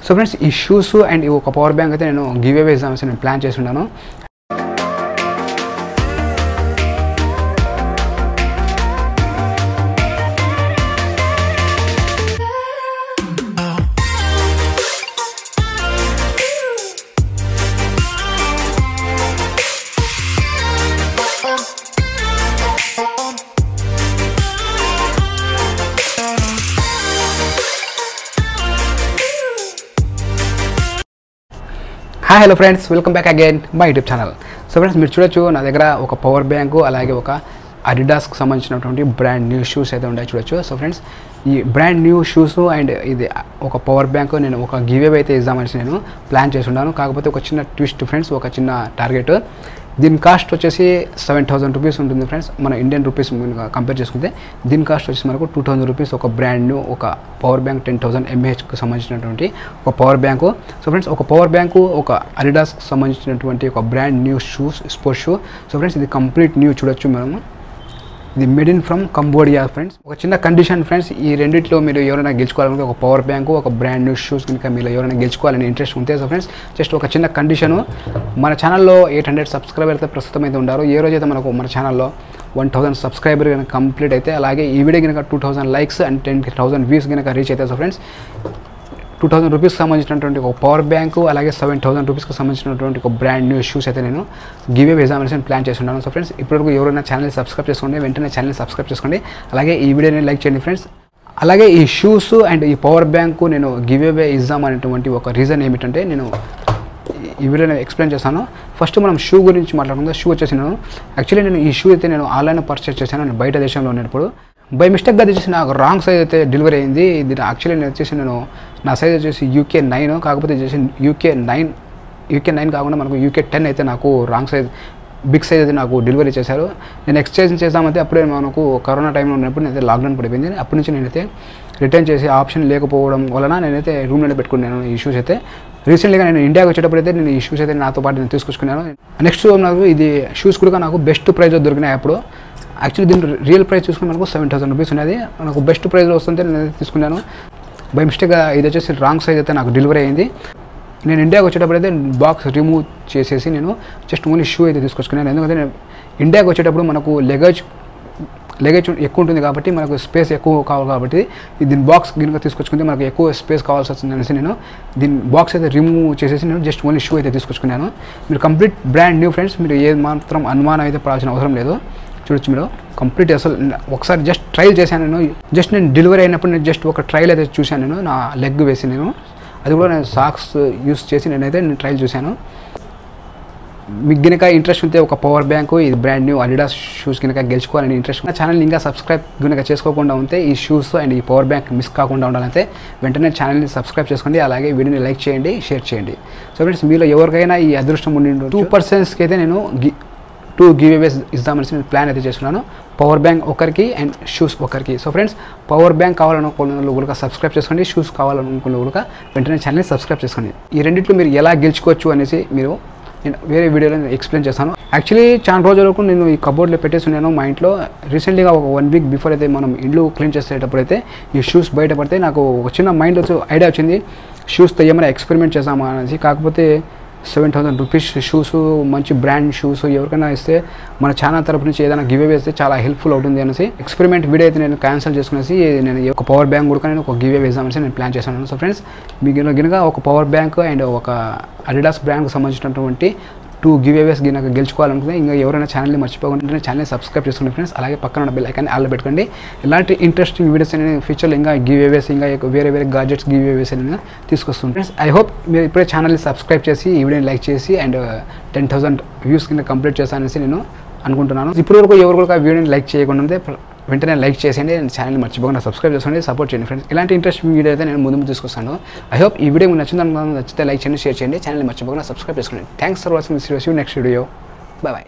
So friends ఈ shoes and ఒక power bank అయితే నేను గివ్ అవే ఇద్దామని నేను ప్లాన్ చేసి ఉన్నాను. Hi hello friends, welcome back again my YouTube channel. So friends మీరు చూడొచ్చు నా దగ్గర ఒక పవర్ బ్యాంకు అలాగే ఒక అడిడాస్కి సంబంధించినటువంటి బ్రాండ్ న్యూ షూస్ అయితే ఉన్నాయి చూడొచ్చు. సో ఫ్రెండ్స్ ఈ బ్రాండ్ న్యూ షూస్ అండ్ ఇది ఒక పవర్ బ్యాంకు నేను ఒక గివ్ అవే అయితే ఇద్దామని నేను ప్లాన్ చేసి ఉన్నాను. కాకపోతే ఒక చిన్న ట్విస్ట్ ఫ్రెండ్స్, ఒక చిన్న టార్గెట్. దీని కాస్ట్ వచ్చేసి 7,000 రూపీస్ ఉంటుంది ఫ్రెండ్స్. మన ఇండియన్ రూపీస్ కంపేర్ చేసుకుంటే దీని కాస్ట్ వచ్చేసి మనకు 2,000 రూపీస్ ఒక బ్రాండ్ న్యూ ఒక పవర్ బ్యాంక్ 10,000 mAhకి సంబంధించినటువంటి ఒక పవర్ బ్యాంకు. సో ఫ్రెండ్స్ ఒక పవర్ బ్యాంకు ఒక అడిడాస్కి సంబంధించినటువంటి ఒక brand new shoes, sports shoe. So friends ఇది కంప్లీట్ న్యూ చూడొచ్చు మనము. ఇది made in from Cambodia friends. ఒక చిన్న కండిషన్ ఫ్రెండ్స్, ఈ రెండిట్లో మీరు ఎవరైనా గెలుచుకోవాలంటే ఒక పవర్ బ్యాంకు ఒక బ్రాండ్ న్యూ షూస్ కనుక మీరు ఎవరైనా గెలుచుకోవాలని ఇంట్రెస్ట్ ఉంటే సో ఫ్రెండ్స్ జస్ట్ ఒక చిన్న కండిషను, మన ఛానల్లో 800 సబ్స్క్రైబర్ అయితే ప్రస్తుతం అయితే ఉన్నారు. ఏ రోజైతే మనకు మన ఛానల్లో 1,000 సబ్స్క్రైబర్ కనుక కంప్లీట్ అయితే, అలాగే ఈ వీడియో కనుక 2,000 లైక్స్ అండ్ 10,000 వ్యూస్ కనుక రీచ్ అయితే సో ఫ్రెండ్స్ 2,000 రూపీస్కి సంబంధించినటువంటి ఒక పవర్ బ్యాంకు అలాగే 7,000 రూపీస్కి సంబంధించినటువంటి ఒక బ్రాండ్ న్యూ షూస్ అయితే నేను గివ్ అవే ఇద్దామని ప్లాన్ చేస్తున్నాను. సో ఫ్రెండ్స్ ఇప్పటివరకు ఎవరైనా ఛానల్ని సబ్స్క్రైబ్ చేసుకోండి, వెంటనే ఛానల్ని సబ్స్క్రైబ్ చేసుకోండి, అలాగే ఈ వీడియోని లైక్ చేయండి ఫ్రెండ్స్. అలాగే ఈ షూస్ అండ్ ఈ పవర్ బ్యాంకు నేను గివ్ అవే ఇద్దామనేటువంటి ఒక రీజన్ ఏమిటంటే నేను ఈ వీడియోని ఎక్స్ప్లెయిన్ చేస్తాను. ఫస్ట్ మనం షూ గురించి మాట్లాడుకుందాం. షూ వచ్చేసి యాక్చువల్లీ నేను ఈ షూ అయితే నేను ఆన్లైన్లో పర్చేస్ చేశాను. నేను బయట దేశంలో ఉన్నప్పుడు బై మిస్టేక్గా వచ్చేసి నాకు రాంగ్ సైజ్ అయితే డెలివరీ అయింది. ఇది యాక్చువల్లీ నేను వచ్చేసి నా సైజ్ వచ్చేసి UK 9, కాకపోతే వచ్చేసి UK 9 కాకుండా మనకు UK 10 అయితే నాకు రాంగ్ సైజ్ బిగ్ సైజ్ అయితే నాకు డెలివరీ చేశారు. నేను ఎక్స్చేంజ్ చేద్దామంటే అప్పుడే మనకు కరోనా టైంలో ఉన్నప్పుడు నేనైతే లాక్డౌన్ పడిపోయింది. అప్పటి నుంచి నేనైతే రిటర్న్ చేసే ఆప్షన్ లేకపోవడం వలన నేనైతే రూమ్లోనే పెట్టుకున్నాను ఈ షూస్ అయితే. రీసెంట్గా నేను ఇండియాకి వచ్చేటప్పుడు అయితే నేను ఈ షూస్ అయితే నాతో పాటు నేను తీసుకొచ్చుకున్నాను. నెక్స్ట్ నాకు ఇది షూస్ కూడా నాకు బెస్ట్ ప్రైస్లో దొరికినాయి అప్పుడు. యాక్చువల్లీ దీని రియల్ ప్రైస్ చూసుకుని మనకు 7,000 రూపీస్ ఉన్నది. నాకు బెస్ట్ ప్రైస్లో వస్తుంటే నేను తీసుకున్నాను. బై మిస్టేక్గా ఇది వచ్చేసి రాంగ్ సైజ్ అయితే నాకు డెలివరీ అయింది. నేను ఇండియాకి వచ్చేటప్పుడు అయితే బాక్స్ రిమూవ్ చేసేసి నేను జస్ట్ ఓన్లీ షూ అయితే తీసుకొచ్చుకున్నాను. ఎందుకంటే నేను ఇండియాకి వచ్చేటప్పుడు మనకు లగేజ్ ఎక్కువ ఉంటుంది కాబట్టి మనకు స్పేస్ ఎక్కువ కావాలి కాబట్టి దీని బాక్స్ గిన్నెగా తీసుకొచ్చుకుంటే మనకు ఎక్కువ స్పేస్ కావాల్సి వస్తుంది అనేసి నేను దీని బాక్స్ అయితే రిమూవ్ చేసేసి నేను జస్ట్ ఓన్లీ షూ అయితే తీసుకొచ్చుకున్నాను. మీరు కంప్లీట్ బ్రాండ్ న్యూ ఫ్రెండ్స్, మీరు ఏ మాత్రం అనుమానం అయితే పడాల్సిన అవసరం లేదు. చూడొచ్చు మీరు కంప్లీట్ అసలు ఒకసారి జస్ట్ ట్రయల్ చేశాను నేను. జస్ట్ నేను డెలివరీ అయినప్పుడు నేను జస్ట్ ఒక ట్రయల్ అయితే చూశాను నేను, నా లెగ్ వేసి నేను అది కూడా నేను సాక్స్ యూస్ చేసి నేనైతే ట్రయల్ చూశాను. మీకు కనుక ఇంట్రెస్ట్ ఉంటే ఒక పవర్ బ్యాంకు ఇది బ్రాండ్ న్యూ అడిడాస్ షూస్ కనుక గెలుచుకోవాలని ఇంట్రెస్ట్ నా ఛానల్ ఇంకా సబ్స్క్రైబ్ కనుక చేసుకోకుండా ఉంటే ఈ షూస్ అండ్ ఈ పవర్ బ్యాంక్ మిస్ కాకుండా ఉండాలంటే వెంటనే ఛానల్ని సబ్స్క్రైబ్ చేసుకోండి, అలాగే వీడియోని లైక్ చేయండి, షేర్ చేయండి. సో ఫ్రెండ్స్ మీలో ఎవరికైనా ఈ అదృష్టం ఉండి 2% అయితే నేను 2 గివ్ అవేస్ ఇద్దామని నేను ప్లాన్ అయితే చేస్తున్నాను. పవర్ బ్యాంక్ ఒకరికి అండ్ షూస్ ఒకరికి. సో ఫ్రెండ్స్ పవర్ బ్యాంక్ కావాలనుకున్న వాళ్ళు కూడా సబ్స్క్రైబ్ చేసుకోండి, షూస్ కావాలనుకున్న కూడా వెంటనే ఛానల్ని సబ్స్క్రైబ్ చేసుకోండి. ఈ రెండిట్లో మీరు ఎలా గెలుచుకోవచ్చు అనేసి నేను వేరే వీడియోలో ఎక్స్ప్లెయిన్ చేస్తాను. యాక్చువల్లీ చాలా రోజుల వరకు నేను ఈ కబోర్డ్లో పెట్టేసి ఉన్నాను మా ఇంట్లో. రీసెంట్గా ఒక 1 వీక్ బిఫోర్ అయితే మనం ఇల్లు క్లీన్ చేసేటప్పుడు అయితే ఈ షూస్ బయటపడితే నాకు ఒక చిన్న మైండ్ ఐడియా వచ్చింది, షూస్తో ఏమైనా ఎక్స్పెరిమెంట్ చేద్దామా అనేసి. కాకపోతే 7,000 రూపీస్ షూస్, మంచి బ్రాండ్ షూస్ ఎవరికైనా ఇస్తే మన ఛానల్ తరపు నుంచి ఏదైనా గివ్ అవే ఇస్తే చాలా హెల్ప్ఫుల్ అవుతుంది అనేసి ఎక్స్పెరిమెంట్ వీడియో అయితే నేను క్యాన్సిల్ చేసుకునేసి నేను ఒక పవర్ బ్యాంక్ కూడా నేను ఒక గివ్ అవే ఇద్దామనేసి నేను ప్లాన్ చేశాను. సో ఫ్రెండ్స్ మీకు గినక ఒక పవర్ బ్యాంక్ అండ్ ఒక అడిడాస్ బ్రాండ్కి సంబంధించినటువంటి 2 గివ్ అవేస్ గినక గెలుచుకోవాలనుకుంటే ఇంకా ఎవరైనా ఛానల్ని మర్చిపోకుండా ఛానల్ని సబ్స్క్రైబ్ చేసుకోండి ఫ్రెండ్స్. అలాగే పక్కన ఉన్న బెల్ ఐకాన్ని ఆల్లో పెట్టుకోండి. ఇలాంటి ఇంట్రెస్టింగ్ వీడియోస్ అనేది ఫ్యూచర్లో ఇంకా గివ్ అవేస్ ఇంకా వేరే గాడ్జెట్స్ గివ్ అవేస్ అనేది తీసుకొస్తుంది ఫ్రెండ్స్. ఐ హోప్ మీరు ఇప్పుడే ఛానల్ని సబ్స్క్రైబ్ చేసి ఈ వీడియోని లైక్ చేసి అండ్ 10,000 వ్యూస్ కింద కంప్లీట్ చేస్తాననేసి నేను అనుకుంటున్నాను. ఇప్పటివరకు ఎవరు కూడా వీడియోని లైక్ చేయకుండా ఉంటే వెంటనే లైక్ చేసేయండి, ఛానల్ని మర్చిపోకుండా సబ్స్క్రైబ్ చేసుకోండి, సపోర్ట్ చేయండి ఫ్రెండ్స్. ఇలాంటి ఇంట్రెస్టింగ్ వీడియో అయితే నేను ముందు తీసుకొస్తాను. ఐ హోప్ ఈ వీడియో మీకు నచ్చితే లైక్ చేయండి, షేర్ చేయండి, ఛానల్ని మర్చిపోకుండా సబ్స్క్రైబ్ చేసుకోండి. Thanks for watching this video. Next video. Bye.